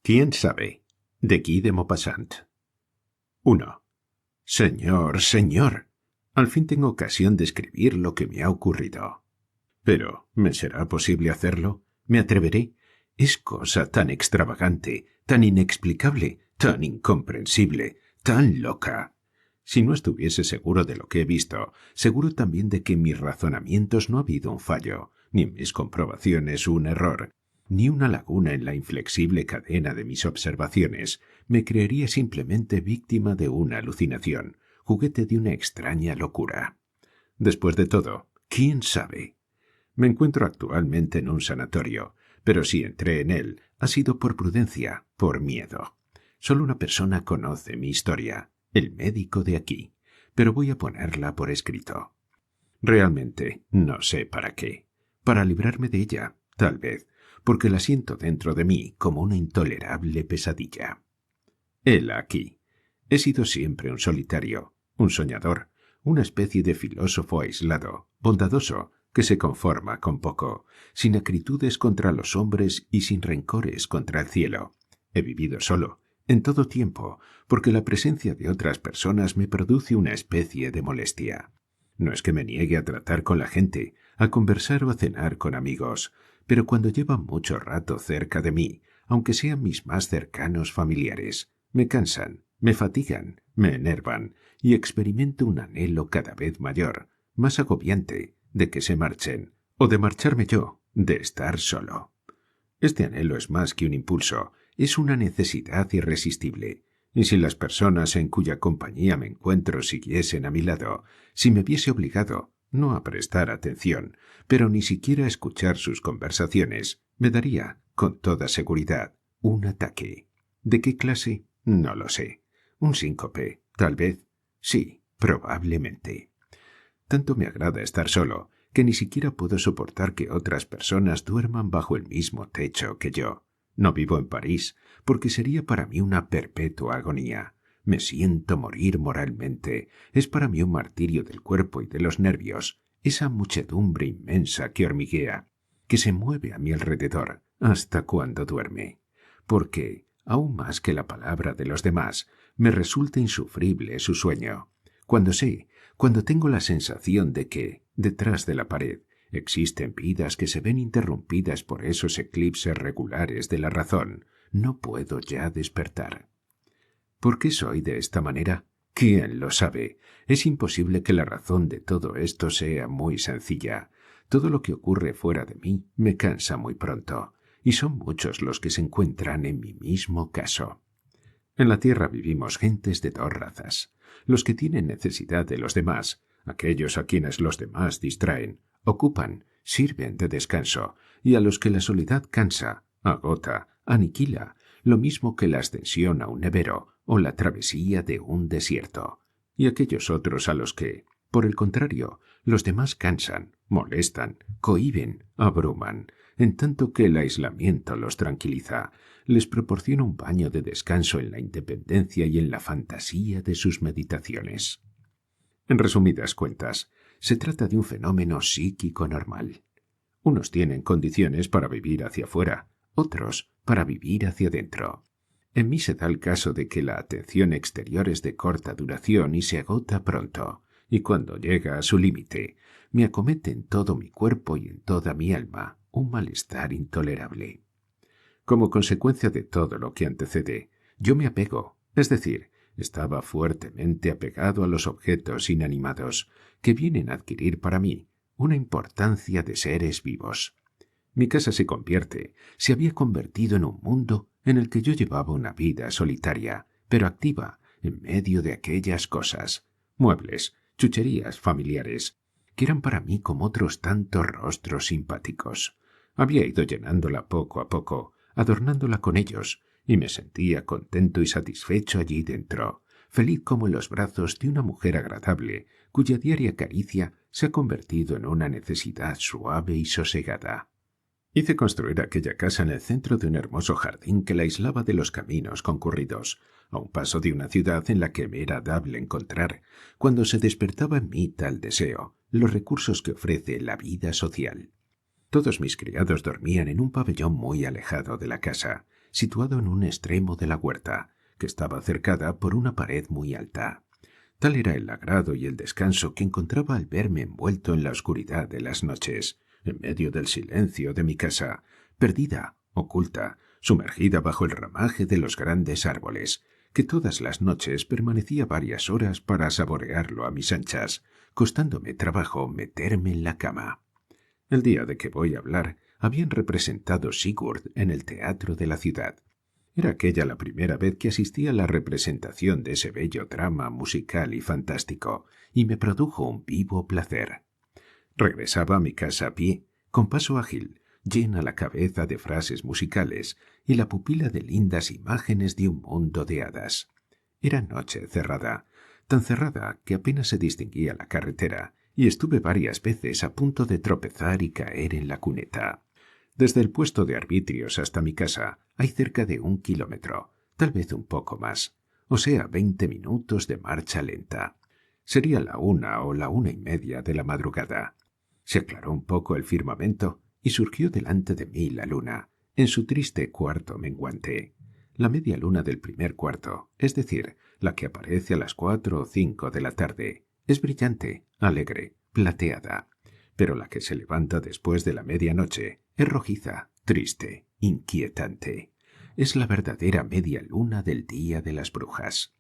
¿Quién sabe? De Guy de Maupassant. 1. Señor, señor. Al fin tengo ocasión de escribir lo que me ha ocurrido. Pero, ¿me será posible hacerlo? ¿Me atreveré? Es cosa tan extravagante, tan inexplicable, tan incomprensible, tan loca. Si no estuviese seguro de lo que he visto, seguro también de que en mis razonamientos no ha habido un fallo, ni en mis comprobaciones un error, ni una laguna en la inflexible cadena de mis observaciones, me creería simplemente víctima de una alucinación, juguete de una extraña locura. Después de todo, ¿quién sabe? Me encuentro actualmente en un sanatorio, pero si entré en él, ha sido por prudencia, por miedo. Solo una persona conoce mi historia, el médico de aquí, pero voy a ponerla por escrito. Realmente no sé para qué. Para librarme de ella, tal vez, porque la siento dentro de mí como una intolerable pesadilla. Él aquí. He sido siempre un solitario, un soñador, una especie de filósofo aislado, bondadoso, que se conforma con poco, sin acritudes contra los hombres y sin rencores contra el cielo. He vivido solo, en todo tiempo, porque la presencia de otras personas me produce una especie de molestia. No es que me niegue a tratar con la gente, a conversar o a cenar con amigos, pero cuando llevan mucho rato cerca de mí, aunque sean mis más cercanos familiares, me cansan, me fatigan, me enervan, y experimento un anhelo cada vez mayor, más agobiante, de que se marchen, o de marcharme yo, de estar solo. Este anhelo es más que un impulso, es una necesidad irresistible, y si las personas en cuya compañía me encuentro siguiesen a mi lado, si me viese obligado, no a prestar atención, pero ni siquiera a escuchar sus conversaciones, me daría, con toda seguridad, un ataque. ¿De qué clase? No lo sé. Un síncope, tal vez. Sí, probablemente. Tanto me agrada estar solo, que ni siquiera puedo soportar que otras personas duerman bajo el mismo techo que yo. No vivo en París, porque sería para mí una perpetua agonía. Me siento morir moralmente. Es para mí un martirio del cuerpo y de los nervios, esa muchedumbre inmensa que hormiguea, que se mueve a mi alrededor, hasta cuando duerme. Porque, aún más que la palabra de los demás, me resulta insufrible su sueño. Cuando tengo la sensación de que, detrás de la pared, existen vidas que se ven interrumpidas por esos eclipses regulares de la razón, no puedo ya despertar. ¿Por qué soy de esta manera? ¿Quién lo sabe? Es imposible que la razón de todo esto sea muy sencilla. Todo lo que ocurre fuera de mí me cansa muy pronto, y son muchos los que se encuentran en mi mismo caso. En la tierra vivimos gentes de dos razas. Los que tienen necesidad de los demás, aquellos a quienes los demás distraen, ocupan, sirven de descanso, y a los que la soledad cansa, agota, aniquila, lo mismo que la ascensión a un nevero o la travesía de un desierto. Y aquellos otros a los que, por el contrario, los demás cansan, molestan, cohíben, abruman, en tanto que el aislamiento los tranquiliza, les proporciona un baño de descanso en la independencia y en la fantasía de sus meditaciones. En resumidas cuentas, se trata de un fenómeno psíquico normal. Unos tienen condiciones para vivir hacia afuera, otros para vivir hacia adentro. En mí se da el caso de que la atención exterior es de corta duración y se agota pronto, y cuando llega a su límite, me acomete en todo mi cuerpo y en toda mi alma un malestar intolerable. Como consecuencia de todo lo que antecede, yo me apego, es decir, estaba fuertemente apegado a los objetos inanimados, que vienen a adquirir para mí una importancia de seres vivos. Mi casa se había convertido en un mundo en el que yo llevaba una vida solitaria, pero activa, en medio de aquellas cosas, muebles, chucherías familiares, que eran para mí como otros tantos rostros simpáticos. Había ido llenándola poco a poco, adornándola con ellos, y me sentía contento y satisfecho allí dentro, feliz como en los brazos de una mujer agradable, cuya diaria caricia se ha convertido en una necesidad suave y sosegada. Hice construir aquella casa en el centro de un hermoso jardín que la aislaba de los caminos concurridos, a un paso de una ciudad en la que me era dable encontrar, cuando se despertaba en mí tal deseo, los recursos que ofrece la vida social. Todos mis criados dormían en un pabellón muy alejado de la casa, situado en un extremo de la huerta, que estaba cercada por una pared muy alta. Tal era el agrado y el descanso que encontraba al verme envuelto en la oscuridad de las noches, en medio del silencio de mi casa, perdida, oculta, sumergida bajo el ramaje de los grandes árboles, que todas las noches permanecía varias horas para saborearlo a mis anchas, costándome trabajo meterme en la cama. El día de que voy a hablar habían representado Sigurd en el teatro de la ciudad. Era aquella la primera vez que asistía a la representación de ese bello drama musical y fantástico, y me produjo un vivo placer. Regresaba a mi casa a pie, con paso ágil, llena la cabeza de frases musicales y la pupila de lindas imágenes de un mundo de hadas. Era noche cerrada, tan cerrada que apenas se distinguía la carretera, y estuve varias veces a punto de tropezar y caer en la cuneta. Desde el puesto de arbitrios hasta mi casa hay cerca de 1 kilómetro, tal vez un poco más, o sea 20 minutos de marcha lenta. Sería la 1 o la 1:30 de la madrugada. Se aclaró un poco el firmamento y surgió delante de mí la luna, en su triste cuarto menguante. La media luna del primer cuarto, es decir, la que aparece a las 4 o 5 de la tarde, es brillante, alegre, plateada. Pero la que se levanta después de la medianoche es rojiza, triste, inquietante. Es la verdadera media luna del día de las brujas.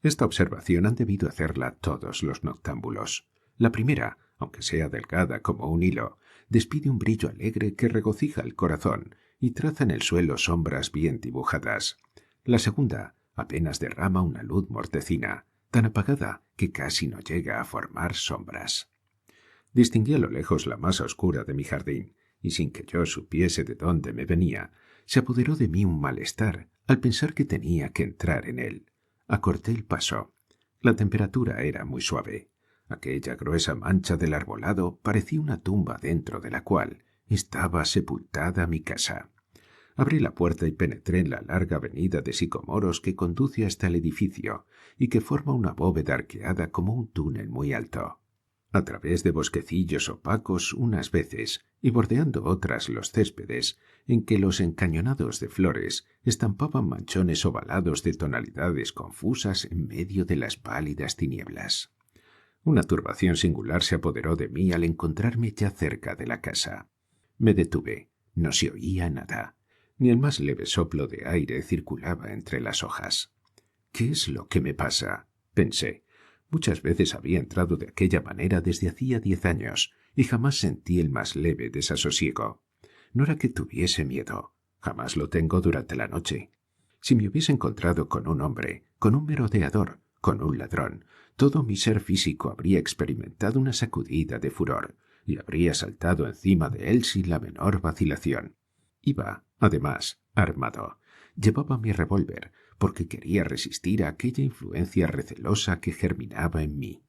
Esta observación han debido hacerla todos los noctámbulos. La primera, aunque sea delgada como un hilo, despide un brillo alegre que regocija el corazón y traza en el suelo sombras bien dibujadas. La segunda apenas derrama una luz mortecina, tan apagada que casi no llega a formar sombras. Distinguí a lo lejos la masa oscura de mi jardín, y sin que yo supiese de dónde me venía, se apoderó de mí un malestar al pensar que tenía que entrar en él. Acorté el paso. La temperatura era muy suave. Aquella gruesa mancha del arbolado parecía una tumba dentro de la cual estaba sepultada mi casa. Abrí la puerta y penetré en la larga avenida de sicomoros que conduce hasta el edificio y que forma una bóveda arqueada como un túnel muy alto. A través de bosquecillos opacos unas veces y bordeando otras los céspedes, en que los encañonados de flores estampaban manchones ovalados de tonalidades confusas en medio de las pálidas tinieblas. Una turbación singular se apoderó de mí al encontrarme ya cerca de la casa. Me detuve. No se oía nada. Ni el más leve soplo de aire circulaba entre las hojas. «¿Qué es lo que me pasa?», pensé. Muchas veces había entrado de aquella manera desde hacía 10 años y jamás sentí el más leve desasosiego. No era que tuviese miedo. Jamás lo tengo durante la noche. Si me hubiese encontrado con un hombre, con un merodeador, con un ladrón, todo mi ser físico habría experimentado una sacudida de furor y habría saltado encima de él sin la menor vacilación. Iba, además, armado. Llevaba mi revólver, porque quería resistir a aquella influencia recelosa que germinaba en mí.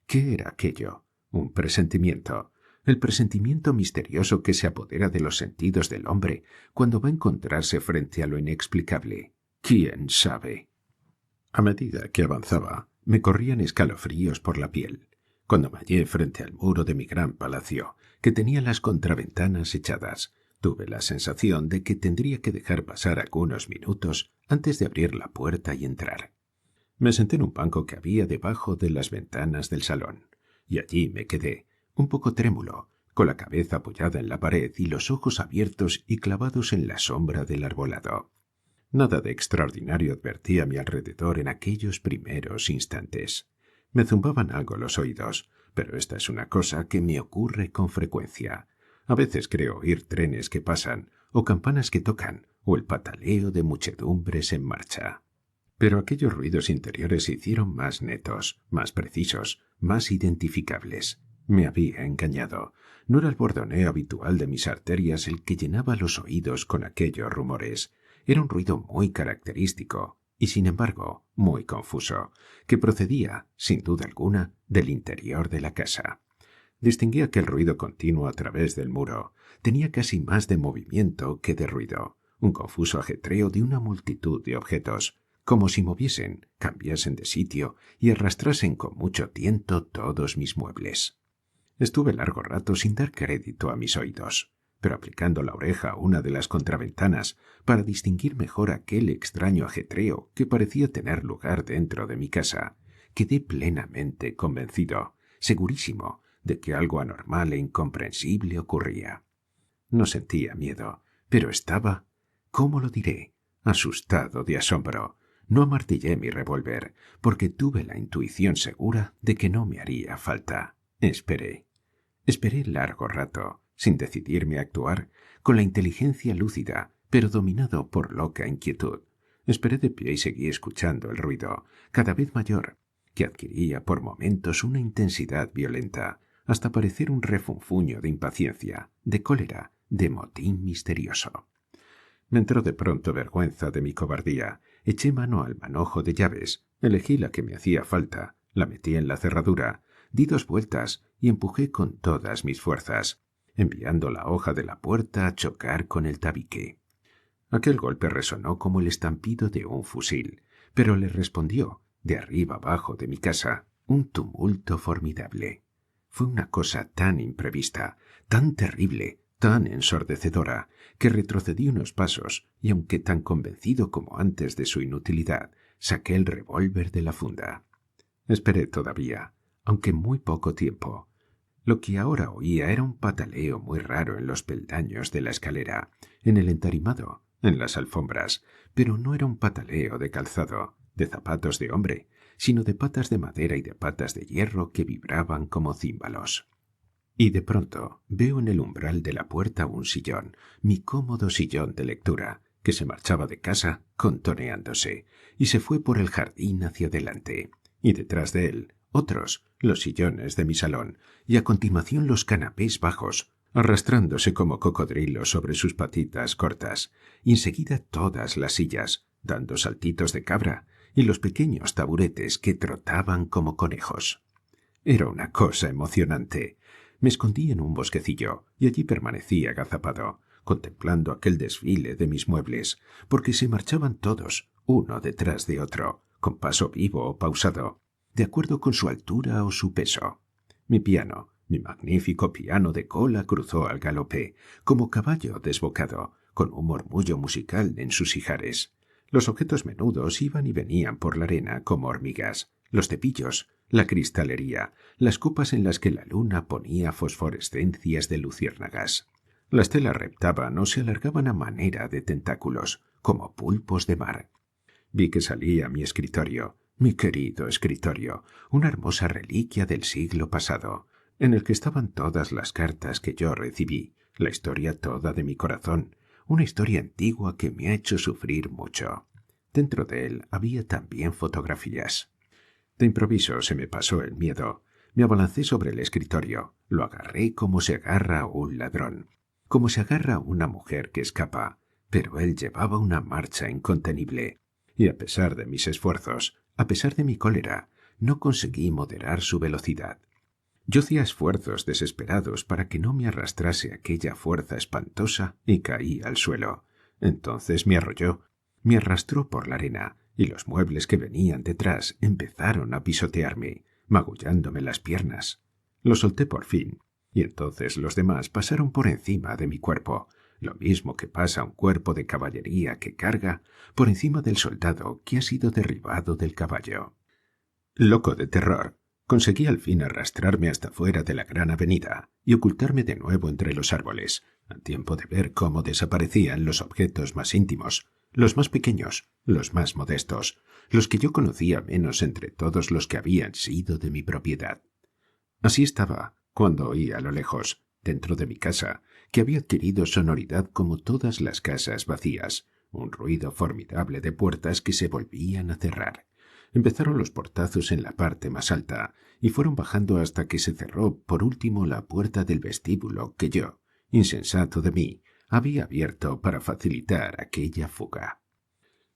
¿Qué era aquello? Un presentimiento. El presentimiento misterioso que se apodera de los sentidos del hombre cuando va a encontrarse frente a lo inexplicable. ¿Quién sabe? A medida que avanzaba, me corrían escalofríos por la piel. Cuando me hallé frente al muro de mi gran palacio, que tenía las contraventanas echadas, tuve la sensación de que tendría que dejar pasar algunos minutos antes de abrir la puerta y entrar. Me senté en un banco que había debajo de las ventanas del salón, y allí me quedé, un poco trémulo, con la cabeza apoyada en la pared y los ojos abiertos y clavados en la sombra del arbolado. Nada de extraordinario advertí a mi alrededor en aquellos primeros instantes. Me zumbaban algo los oídos, pero esta es una cosa que me ocurre con frecuencia. A veces creo oír trenes que pasan, o campanas que tocan, o el pataleo de muchedumbres en marcha. Pero aquellos ruidos interiores se hicieron más netos, más precisos, más identificables. Me había engañado. No era el bordoneo habitual de mis arterias el que llenaba los oídos con aquellos rumores. Era un ruido muy característico y, sin embargo, muy confuso, que procedía, sin duda alguna, del interior de la casa. Distinguí aquel ruido continuo a través del muro. Tenía casi más de movimiento que de ruido, un confuso ajetreo de una multitud de objetos, como si moviesen, cambiasen de sitio y arrastrasen con mucho tiento todos mis muebles. Estuve largo rato sin dar crédito a mis oídos. pero aplicando la oreja a una de las contraventanas para distinguir mejor aquel extraño ajetreo que parecía tener lugar dentro de mi casa, quedé plenamente convencido, segurísimo, de que algo anormal e incomprensible ocurría. No sentía miedo, pero estaba, ¿cómo lo diré?, asustado de asombro. No amartillé mi revólver, porque tuve la intuición segura de que no me haría falta. Esperé. Esperé largo rato, sin decidirme a actuar, con la inteligencia lúcida, pero dominado por loca inquietud. Esperé de pie y seguí escuchando el ruido, cada vez mayor, que adquiría por momentos una intensidad violenta, hasta parecer un refunfuño de impaciencia, de cólera, de motín misterioso. Me entró de pronto vergüenza de mi cobardía. Eché mano al manojo de llaves, elegí la que me hacía falta, la metí en la cerradura, di 2 vueltas y empujé con todas mis fuerzas, enviando la hoja de la puerta a chocar con el tabique. Aquel golpe resonó como el estampido de un fusil, pero le respondió, de arriba abajo de mi casa, un tumulto formidable. Fue una cosa tan imprevista, tan terrible, tan ensordecedora, que retrocedí unos pasos y, aunque tan convencido como antes de su inutilidad, saqué el revólver de la funda. Esperé todavía, aunque muy poco tiempo. Lo que ahora oía era un pataleo muy raro en los peldaños de la escalera, en el entarimado, en las alfombras, pero no era un pataleo de calzado, de zapatos de hombre, sino de patas de madera y de patas de hierro que vibraban como címbalos. Y de pronto veo en el umbral de la puerta un sillón, mi cómodo sillón de lectura, que se marchaba de casa contoneándose, y se fue por el jardín hacia adelante, y detrás de él otros, los sillones de mi salón, y a continuación los canapés bajos, arrastrándose como cocodrilos sobre sus patitas cortas, y enseguida todas las sillas, dando saltitos de cabra, y los pequeños taburetes que trotaban como conejos. Era una cosa emocionante. Me escondí en un bosquecillo y allí permanecí agazapado, contemplando aquel desfile de mis muebles, porque se marchaban todos, uno detrás de otro, con paso vivo o pausado, de acuerdo con su altura o su peso. Mi piano, mi magnífico piano de cola, cruzó al galope, como caballo desbocado, con un murmullo musical en sus ijares. Los objetos menudos iban y venían por la arena como hormigas, los cepillos, la cristalería, las copas en las que la luna ponía fosforescencias de luciérnagas. Las telas reptaban o se alargaban a manera de tentáculos, como pulpos de mar. Vi que salía mi escritorio, mi querido escritorio, una hermosa reliquia del siglo pasado, en el que estaban todas las cartas que yo recibí, la historia toda de mi corazón, una historia antigua que me ha hecho sufrir mucho. Dentro de él había también fotografías. De improviso se me pasó el miedo. Me abalancé sobre el escritorio, lo agarré como se agarra a un ladrón, como se agarra a una mujer que escapa, pero él llevaba una marcha incontenible, y a pesar de mis esfuerzos, a pesar de mi cólera, no conseguí moderar su velocidad. Yo hacía esfuerzos desesperados para que no me arrastrase aquella fuerza espantosa y caí al suelo. Entonces me arrolló, me arrastró por la arena, y los muebles que venían detrás empezaron a pisotearme, magullándome las piernas. Lo solté por fin, y entonces los demás pasaron por encima de mi cuerpo, lo mismo que pasa un cuerpo de caballería que carga por encima del soldado que ha sido derribado del caballo. Loco de terror, conseguí al fin arrastrarme hasta fuera de la gran avenida y ocultarme de nuevo entre los árboles, a tiempo de ver cómo desaparecían los objetos más íntimos, los más pequeños, los más modestos, los que yo conocía menos entre todos los que habían sido de mi propiedad. Así estaba cuando oí a lo lejos, dentro de mi casa, que había adquirido sonoridad como todas las casas vacías, un ruido formidable de puertas que se volvían a cerrar. Empezaron los portazos en la parte más alta y fueron bajando hasta que se cerró por último la puerta del vestíbulo que yo, insensato de mí, había abierto para facilitar aquella fuga.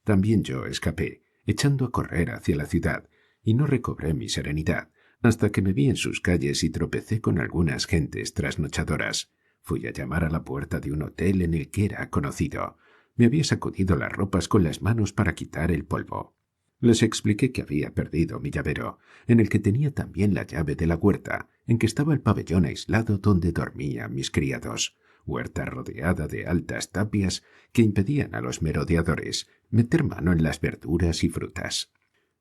También yo escapé, echando a correr hacia la ciudad, y no recobré mi serenidad hasta que me vi en sus calles y tropecé con algunas gentes trasnochadoras. Fui a llamar a la puerta de un hotel en el que era conocido. Me había sacudido las ropas con las manos para quitar el polvo. Les expliqué que había perdido mi llavero, en el que tenía también la llave de la huerta, en que estaba el pabellón aislado donde dormían mis criados, huerta rodeada de altas tapias que impedían a los merodeadores meter mano en las verduras y frutas.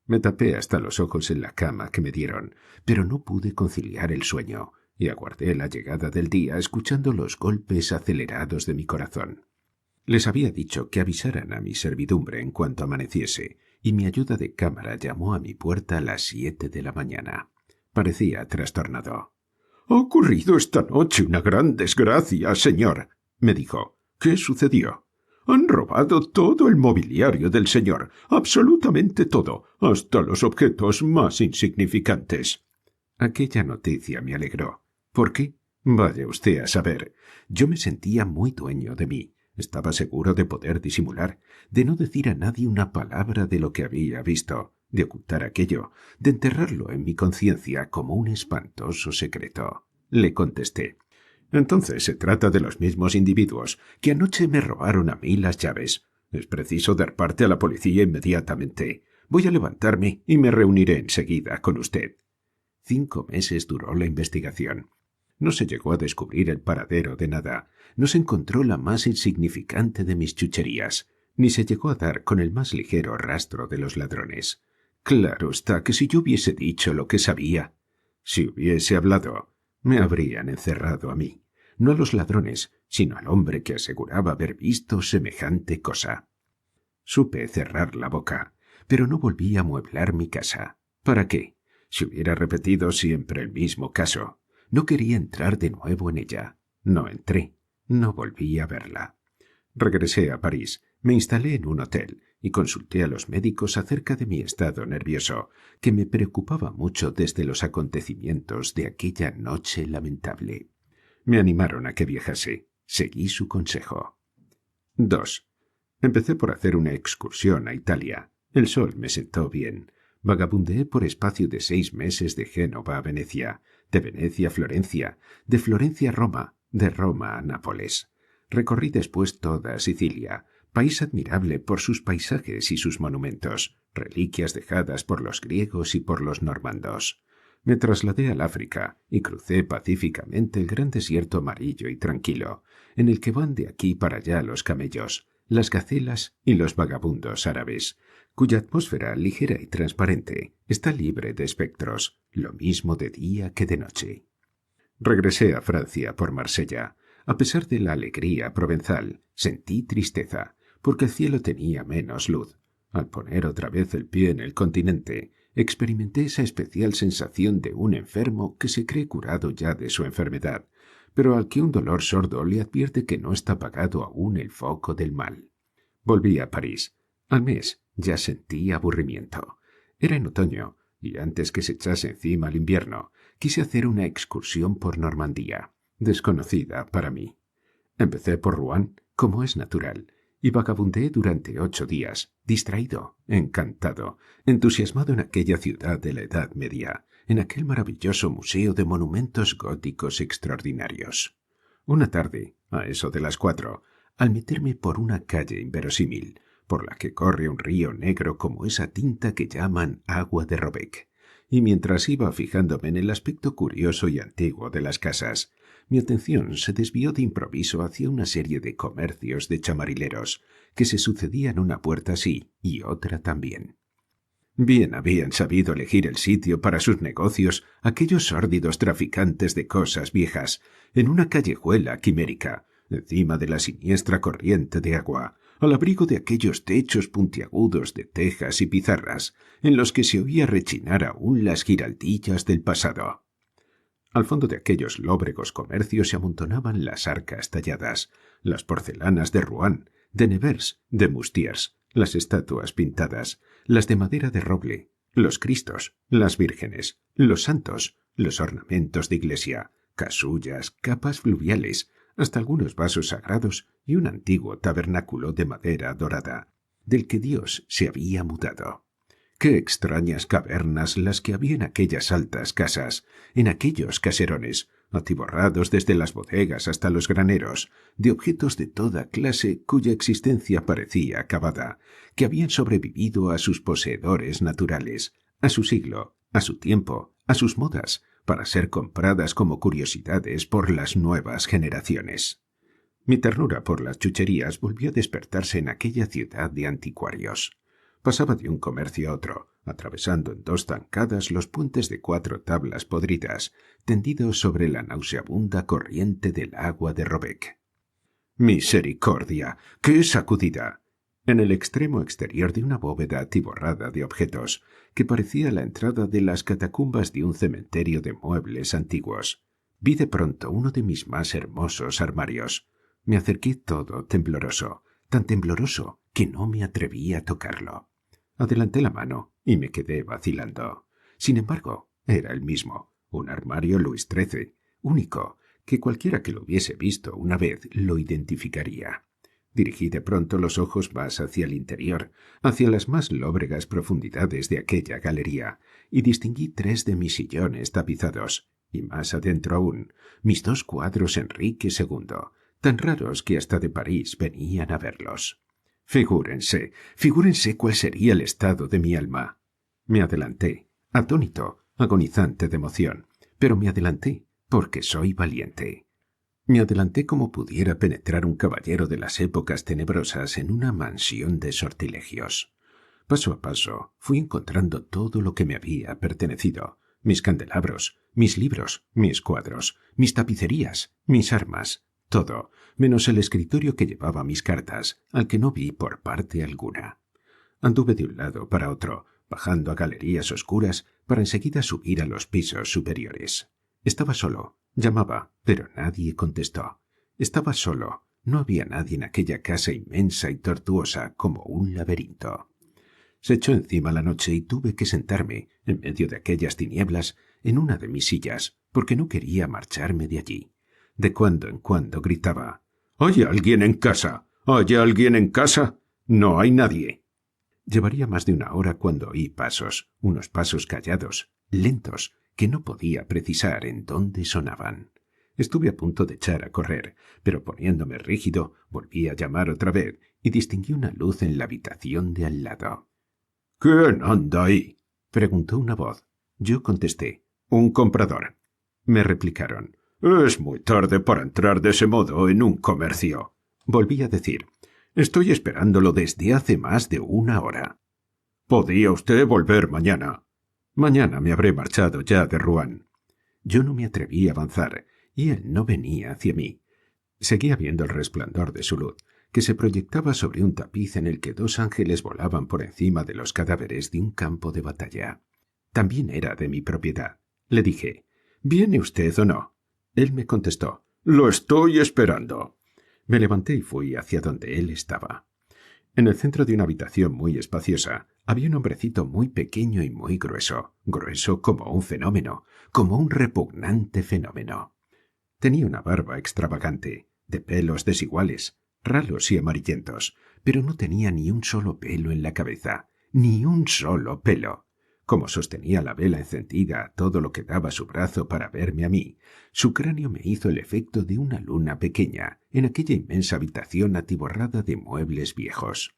Me tapé hasta los ojos en la cama que me dieron, pero no pude conciliar el sueño, y aguardé la llegada del día escuchando los golpes acelerados de mi corazón. Les había dicho que avisaran a mi servidumbre en cuanto amaneciese, y mi ayuda de cámara llamó a mi puerta a las 7 de la mañana. Parecía trastornado. «Ha ocurrido esta noche una gran desgracia, señor», me dijo. «¿Qué sucedió?» «Han robado todo el mobiliario del señor, absolutamente todo, hasta los objetos más insignificantes». Aquella noticia me alegró. ¿Por qué? Vaya usted a saber. Yo me sentía muy dueño de mí. Estaba seguro de poder disimular, de no decir a nadie una palabra de lo que había visto, de ocultar aquello, de enterrarlo en mi conciencia como un espantoso secreto. Le contesté. «Entonces se trata de los mismos individuos que anoche me robaron a mí las llaves. Es preciso dar parte a la policía inmediatamente. Voy a levantarme y me reuniré enseguida con usted». 5 meses duró la investigación. No se llegó a descubrir el paradero de nada, no se encontró la más insignificante de mis chucherías, ni se llegó a dar con el más ligero rastro de los ladrones. Claro está que si yo hubiese dicho lo que sabía, si hubiese hablado, me habrían encerrado a mí, no a los ladrones, sino al hombre que aseguraba haber visto semejante cosa. Supe cerrar la boca, pero no volví a amueblar mi casa. ¿Para qué? Si hubiera repetido siempre el mismo caso. No quería entrar de nuevo en ella. No entré. No volví a verla. Regresé a París, me instalé en un hotel y consulté a los médicos acerca de mi estado nervioso, que me preocupaba mucho desde los acontecimientos de aquella noche lamentable. Me animaron a que viajase. Seguí su consejo. 2. Empecé por hacer una excursión a Italia. El sol me sentó bien. Vagabundeé por espacio de 6 meses de Génova a Venecia, de Venecia a Florencia, de Florencia a Roma, de Roma a Nápoles. Recorrí después toda Sicilia, país admirable por sus paisajes y sus monumentos, reliquias dejadas por los griegos y por los normandos. Me trasladé al África y crucé pacíficamente el gran desierto amarillo y tranquilo, en el que van de aquí para allá los camellos, las gacelas y los vagabundos árabes, cuya atmósfera ligera y transparente está libre de espectros, lo mismo de día que de noche. Regresé a Francia por Marsella. A pesar de la alegría provenzal, sentí tristeza, porque el cielo tenía menos luz. Al poner otra vez el pie en el continente, experimenté esa especial sensación de un enfermo que se cree curado ya de su enfermedad, pero al que un dolor sordo le advierte que no está apagado aún el foco del mal. Volví a París. Al mes ya sentí aburrimiento. Era en otoño, y antes que se echase encima el invierno, quise hacer una excursión por Normandía, desconocida para mí. Empecé por Rouen, como es natural, y vagabundeé durante 8 días, distraído, encantado, entusiasmado en aquella ciudad de la Edad Media, en aquel maravilloso museo de monumentos góticos extraordinarios. Una tarde, a eso de las 4, al meterme por una calle inverosímil, por la que corre un río negro como esa tinta que llaman agua de Robec, y mientras iba fijándome en el aspecto curioso y antiguo de las casas, mi atención se desvió de improviso hacia una serie de comercios de chamarileros que se sucedían una puerta así y otra también. Bien habían sabido elegir el sitio para sus negocios aquellos sórdidos traficantes de cosas viejas, en una callejuela quimérica, encima de la siniestra corriente de agua, al abrigo de aquellos techos puntiagudos de tejas y pizarras, en los que se oía rechinar aún las giraldillas del pasado. Al fondo de aquellos lóbregos comercios se amontonaban las arcas talladas, las porcelanas de Rouen, de Nevers, de Moustiers, las estatuas pintadas, las de madera de roble, los cristos, las vírgenes, los santos, los ornamentos de iglesia, casullas, capas fluviales, hasta algunos vasos sagrados y un antiguo tabernáculo de madera dorada, del que Dios se había mudado. Qué extrañas cavernas las que había en aquellas altas casas, en aquellos caserones, atiborrados desde las bodegas hasta los graneros, de objetos de toda clase cuya existencia parecía acabada, que habían sobrevivido a sus poseedores naturales, a su siglo, a su tiempo, a sus modas, para ser compradas como curiosidades por las nuevas generaciones. Mi ternura por las chucherías volvió a despertarse en aquella ciudad de anticuarios. Pasaba de un comercio a otro, atravesando en 2 zancadas los puentes de 4 tablas podridas, tendidos sobre la nauseabunda corriente del agua de Robec. ¡Misericordia! ¡Qué sacudida! En el extremo exterior de una bóveda atiborrada de objetos, que parecía la entrada de las catacumbas de un cementerio de muebles antiguos, vi de pronto uno de mis más hermosos armarios. Me acerqué todo tembloroso, tan tembloroso que no me atreví a tocarlo. Adelanté la mano y me quedé vacilando. Sin embargo, era el mismo, un armario Luis XIII, único, que cualquiera que lo hubiese visto una vez lo identificaría. Dirigí de pronto los ojos más hacia el interior, hacia las más lóbregas profundidades de aquella galería, y distinguí 3 de mis sillones tapizados, y más adentro aún, mis 2 cuadros Enrique II, tan raros que hasta de París venían a verlos. Figúrense cuál sería el estado de mi alma. Me adelanté, atónito, agonizante de emoción, pero me adelanté porque soy valiente. Me adelanté como pudiera penetrar un caballero de las épocas tenebrosas en una mansión de sortilegios. Paso a paso fui encontrando todo lo que me había pertenecido, mis candelabros, mis libros, mis cuadros, mis tapicerías, mis armas, todo, menos el escritorio que llevaba mis cartas, al que no vi por parte alguna. Anduve de un lado para otro, bajando a galerías oscuras para enseguida subir a los pisos superiores. Estaba solo. Llamaba, pero nadie contestó. Estaba solo. No había nadie en aquella casa inmensa y tortuosa como un laberinto. Se echó encima la noche y tuve que sentarme, en medio de aquellas tinieblas, en una de mis sillas, porque no quería marcharme de allí. De cuando en cuando gritaba: «¿Hay alguien en casa? ¿Hay alguien en casa? No hay nadie». Llevaría más de una hora cuando oí pasos, unos pasos callados, lentos, que no podía precisar en dónde sonaban. Estuve a punto de echar a correr, pero poniéndome rígido, volví a llamar otra vez y distinguí una luz en la habitación de al lado. «¿Quién anda ahí?», preguntó una voz. Yo contesté: «Un comprador». Me replicaron: «Es muy tarde para entrar de ese modo en un comercio». Volví a decir: «Estoy esperándolo desde hace más de una hora». «¿Podía usted volver mañana?» «Mañana me habré marchado ya de Rouen». Yo no me atreví a avanzar, y él no venía hacia mí. Seguía viendo el resplandor de su luz, que se proyectaba sobre un tapiz en el que 2 ángeles volaban por encima de los cadáveres de un campo de batalla. También era de mi propiedad. Le dije: «¿Viene usted o no?». Él me contestó: «Lo estoy esperando». Me levanté y fui hacia donde él estaba. En el centro de una habitación muy espaciosa había un hombrecito muy pequeño y muy grueso, grueso como un fenómeno, como un repugnante fenómeno. Tenía una barba extravagante, de pelos desiguales, ralos y amarillentos, pero no tenía ni un solo pelo en la cabeza, ni un solo pelo. Como sostenía la vela encendida a todo lo que daba su brazo para verme a mí, su cráneo me hizo el efecto de una luna pequeña en aquella inmensa habitación atiborrada de muebles viejos.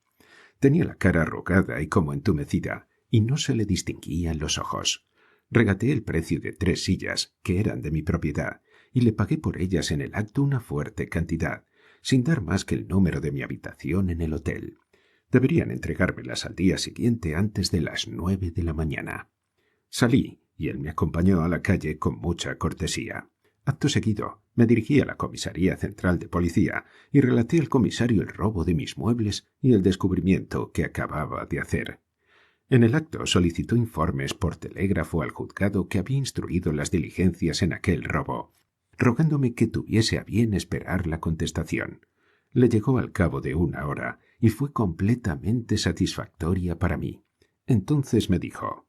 Tenía la cara arrugada y como entumecida, y no se le distinguían los ojos. Regateé el precio de 3 sillas, que eran de mi propiedad, y le pagué por ellas en el acto una fuerte cantidad, sin dar más que el número de mi habitación en el hotel. Deberían entregármelas al día siguiente antes de las 9 de la mañana. Salí, y él me acompañó a la calle con mucha cortesía. Acto seguido, me dirigí a la comisaría central de policía y relaté al comisario el robo de mis muebles y el descubrimiento que acababa de hacer. En el acto solicitó informes por telégrafo al juzgado que había instruido las diligencias en aquel robo, rogándome que tuviese a bien esperar la contestación. Le llegó al cabo de una hora y fue completamente satisfactoria para mí. Entonces me dijo: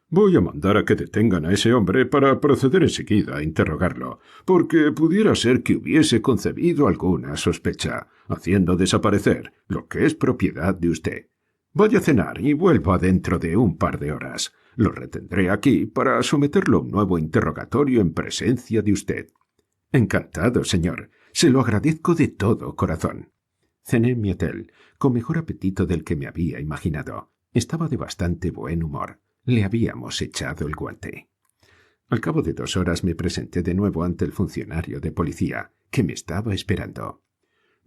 «Voy a mandar a que detengan a ese hombre para proceder enseguida a interrogarlo, porque pudiera ser que hubiese concebido alguna sospecha, haciendo desaparecer lo que es propiedad de usted. Vaya a cenar y vuelva dentro de un par de horas. Lo retendré aquí para someterlo a un nuevo interrogatorio en presencia de usted». «Encantado, señor. Se lo agradezco de todo corazón». Cené en mi hotel, con mejor apetito del que me había imaginado. Estaba de bastante buen humor. Le habíamos echado el guante. Al cabo de 2 horas me presenté de nuevo ante el funcionario de policía, que me estaba esperando.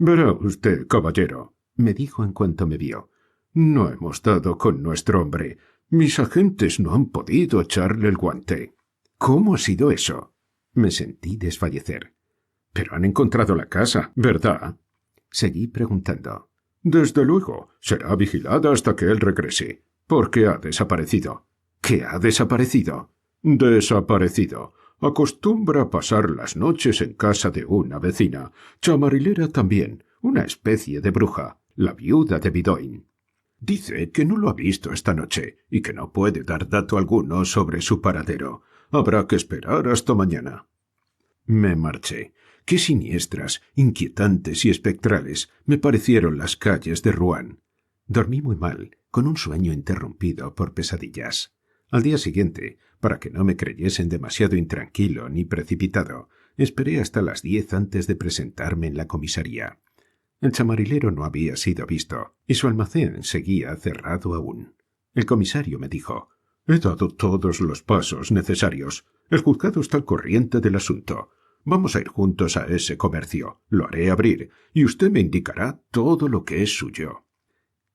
Verá usted, caballero, me dijo en cuanto me vio. No hemos dado con nuestro hombre. Mis agentes no han podido echarle el guante. ¿Cómo ha sido eso? Me sentí desfallecer. Pero han encontrado la casa, ¿verdad? Seguí preguntando. Desde luego, será vigilada hasta que él regrese. ¿Por qué ha desaparecido? ¿Qué ha desaparecido? Desaparecido. Acostumbra pasar las noches en casa de una vecina, chamarilera también, una especie de bruja, la viuda de Bidoin. Dice que no lo ha visto esta noche y que no puede dar dato alguno sobre su paradero. Habrá que esperar hasta mañana. Me marché. Qué siniestras, inquietantes y espectrales me parecieron las calles de Rouen. Dormí muy mal, con un sueño interrumpido por pesadillas. Al día siguiente, para que no me creyesen demasiado intranquilo ni precipitado, esperé hasta las 10 antes de presentarme en la comisaría. El chamarilero no había sido visto, y su almacén seguía cerrado aún. El comisario me dijo: «He dado todos los pasos necesarios. El juzgado está al corriente del asunto. Vamos a ir juntos a ese comercio. Lo haré abrir, y usted me indicará todo lo que es suyo».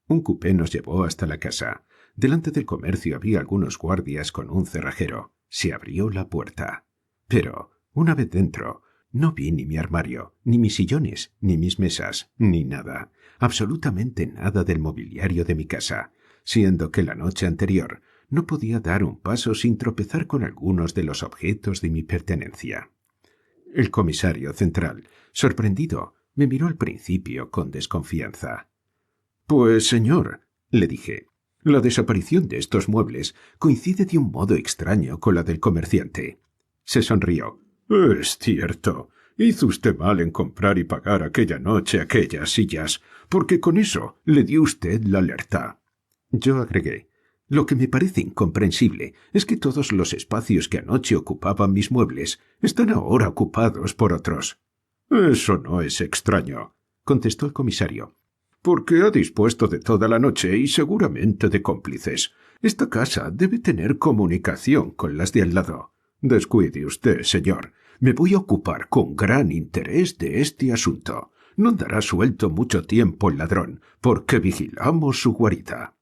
Un cupé nos llevó hasta la casa. Delante del comercio había algunos guardias con un cerrajero. Se abrió la puerta. Pero, una vez dentro, no vi ni mi armario, ni mis sillones, ni mis mesas, ni nada, absolutamente nada del mobiliario de mi casa, siendo que la noche anterior no podía dar un paso sin tropezar con algunos de los objetos de mi pertenencia. El comisario central, sorprendido, me miró al principio con desconfianza. «Pues, señor», le dije, «la desaparición de estos muebles coincide de un modo extraño con la del comerciante». Se sonrió. «Es cierto. Hizo usted mal en comprar y pagar aquella noche aquellas sillas, porque con eso le dio usted la alerta». Yo agregué: «Lo que me parece incomprensible es que todos los espacios que anoche ocupaban mis muebles están ahora ocupados por otros». «Eso no es extraño», contestó el comisario, «porque ha dispuesto de toda la noche y seguramente de cómplices. Esta casa debe tener comunicación con las de al lado. Descuide usted, señor. Me voy a ocupar con gran interés de este asunto. No andará suelto mucho tiempo el ladrón, porque vigilamos su guarida».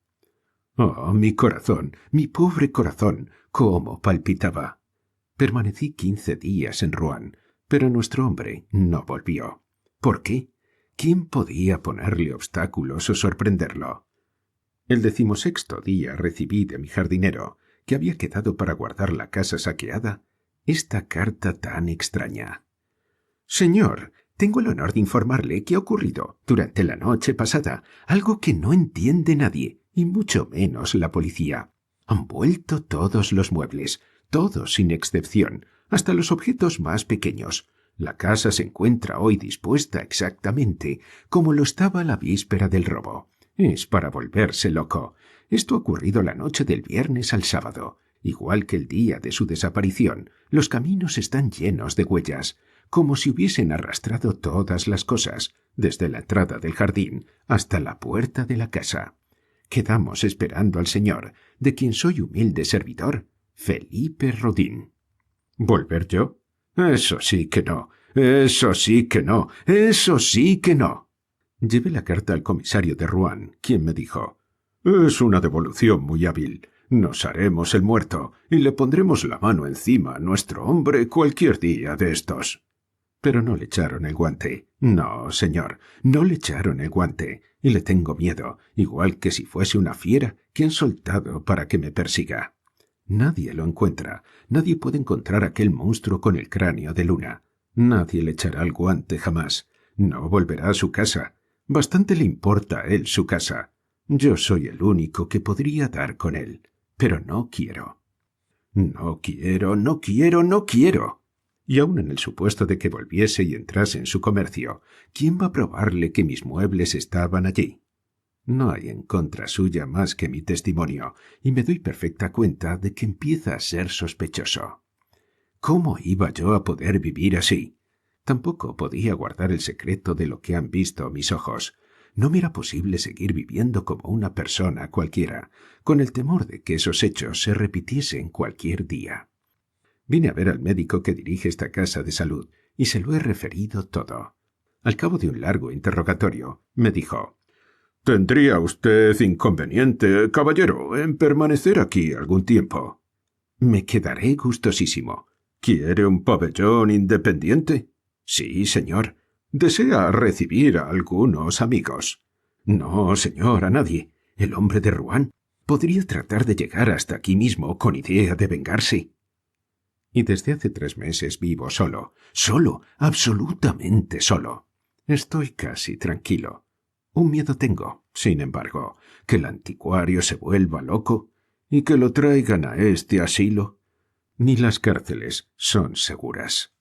Oh, mi corazón, mi pobre corazón, cómo palpitaba. Permanecí 15 días en Rouen, pero nuestro hombre no volvió. ¿Por qué? ¿Quién podía ponerle obstáculos o sorprenderlo? El 16º día recibí de mi jardinero, que había quedado para guardar la casa saqueada, esta carta tan extraña. «Señor, tengo el honor de informarle que ha ocurrido, durante la noche pasada, algo que no entiende nadie, y mucho menos la policía. Han vuelto todos los muebles, todos sin excepción, hasta los objetos más pequeños. La casa se encuentra hoy dispuesta exactamente como lo estaba la víspera del robo. Es para volverse loco. Esto ha ocurrido la noche del viernes al sábado. Igual que el día de su desaparición, los caminos están llenos de huellas, como si hubiesen arrastrado todas las cosas, desde la entrada del jardín hasta la puerta de la casa. Quedamos esperando al señor, de quien soy humilde servidor, Felipe Rodin». «¿Volver yo? Eso sí que no, eso sí que no, eso sí que no». Llevé la carta al comisario de Rouen, quien me dijo: «Es una devolución muy hábil. Nos haremos el muerto y le pondremos la mano encima a nuestro hombre cualquier día de estos». Pero no le echaron el guante. No, señor, no le echaron el guante, y le tengo miedo, igual que si fuese una fiera que han soltado para que me persiga. Nadie lo encuentra, nadie puede encontrar aquel monstruo con el cráneo de luna. Nadie le echará el guante jamás. No volverá a su casa. Bastante le importa a él su casa. Yo soy el único que podría dar con él, pero no quiero. No quiero, no quiero, no quiero. Y aun en el supuesto de que volviese y entrase en su comercio, ¿quién va a probarle que mis muebles estaban allí? No hay en contra suya más que mi testimonio, y me doy perfecta cuenta de que empieza a ser sospechoso. ¿Cómo iba yo a poder vivir así? Tampoco podía guardar el secreto de lo que han visto mis ojos. No me era posible seguir viviendo como una persona cualquiera, con el temor de que esos hechos se repitiesen cualquier día. Vine a ver al médico que dirige esta casa de salud, y se lo he referido todo. Al cabo de un largo interrogatorio, me dijo: «¿Tendría usted inconveniente, caballero, en permanecer aquí algún tiempo?» «Me quedaré gustosísimo». «¿Quiere un pabellón independiente?» «Sí, señor». «¿Desea recibir a algunos amigos?» «No, señor, a nadie. El hombre de Rouen podría tratar de llegar hasta aquí mismo con idea de vengarse». Y desde hace 3 meses vivo solo, absolutamente solo. Estoy casi tranquilo. Un miedo tengo, sin embargo, que el anticuario se vuelva loco y que lo traigan a este asilo. Ni las cárceles son seguras.